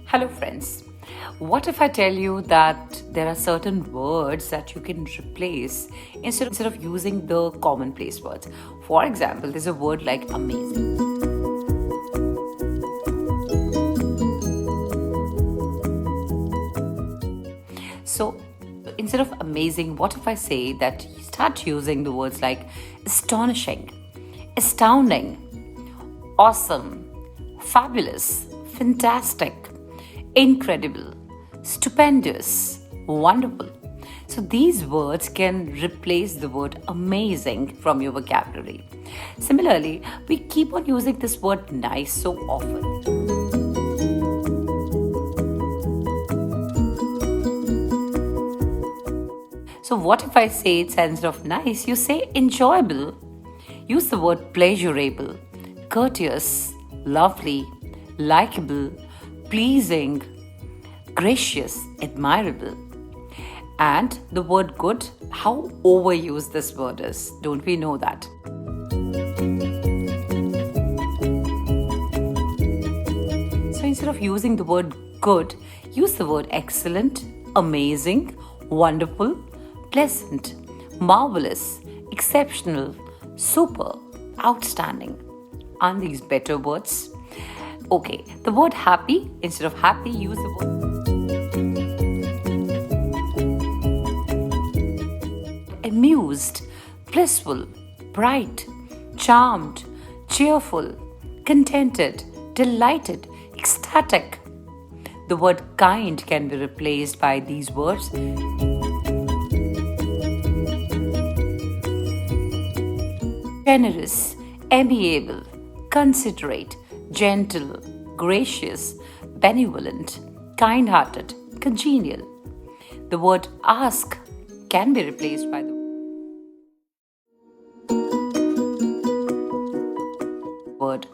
Hello, friends. What if I tell you that there are certain words that you can replace instead of using the commonplace words? For example, there's a word like amazing. So instead of amazing, what if I say that you start using the words like astonishing, astounding, awesome, fabulous, fantastic, incredible, stupendous, wonderful. So these words can replace the word amazing from your vocabulary. Similarly, we keep on using this word nice so often. So what if I say it instead of nice, you say enjoyable. Use the word pleasurable, courteous, lovely, likable, pleasing, gracious, admirable. And the word good, how overused this word is. Don't we know that? So instead of using the word good, use the word excellent, amazing, wonderful, pleasant, marvelous, exceptional, super, outstanding. Aren't these better words? Okay, the word happy, instead of happy, use the word amused, blissful, bright, charmed, cheerful, contented, delighted, ecstatic. The word kind can be replaced by these words. Generous, amiable, considerate, gentle, gracious, benevolent, kind-hearted, congenial. The word ask can be replaced by the word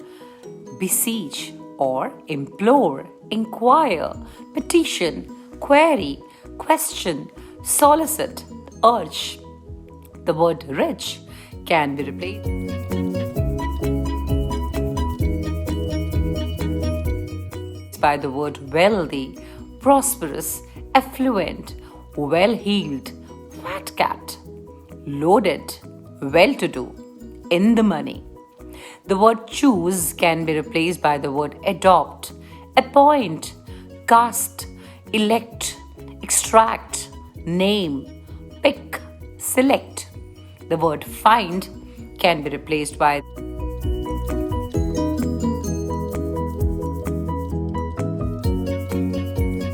beseech or implore, inquire, petition, query, question, solicit, urge. The word rich can be replaced by the word wealthy, prosperous, affluent, well-heeled, fat cat, loaded, well-to-do, in the money. The word choose can be replaced by the word adopt, appoint, cast, elect, extract, name, pick, select. The word find can be replaced by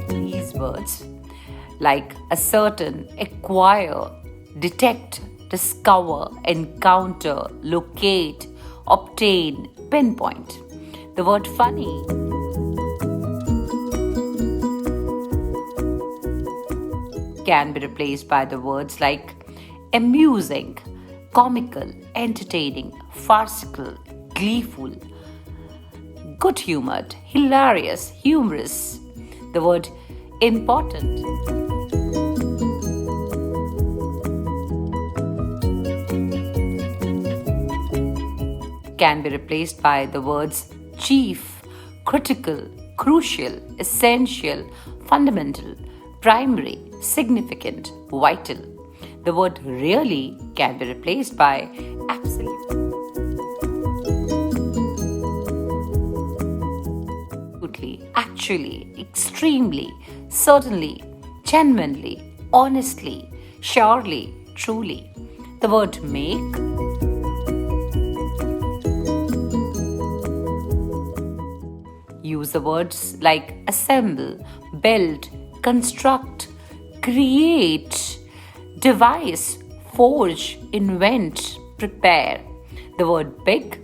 these words like ascertain, acquire, detect, discover, encounter, locate, obtain, pinpoint. The word funny can be replaced by the words like amusing, comical, entertaining, farcical, gleeful, good-humored, hilarious, humorous. The word important can be replaced by the words chief, critical, crucial, essential, fundamental, primary, significant, vital. The word really can be replaced by absolutely, actually, extremely, certainly, genuinely, honestly, surely, truly. The word make use the words like assemble, build, construct, create, devise, forge, invent, prepare. The word big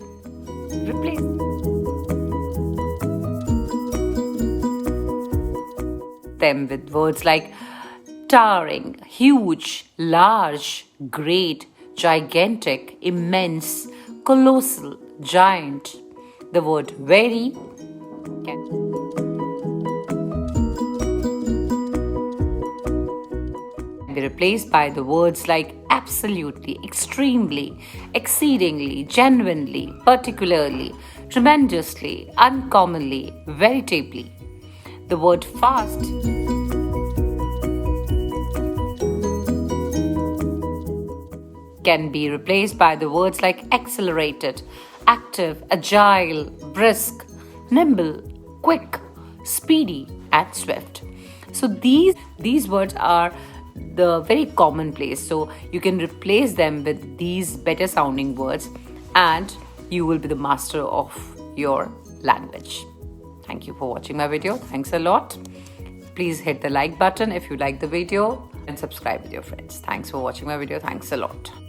replace them with words like towering, huge, large, great, gigantic, immense, colossal, giant. The word very can be replaced by the words like absolutely, extremely, exceedingly, genuinely, particularly, tremendously, uncommonly, veritably. The word fast can be replaced by the words like accelerated, active, agile, brisk, nimble, quick, speedy, and swift. So these words are the very commonplace. So you can replace them with these better sounding words, and you will be the master of your language. Thank you for watching my video. Thanks a lot. Please hit the like button if you like the video and subscribe with your friends. Thanks for watching my video. Thanks a lot.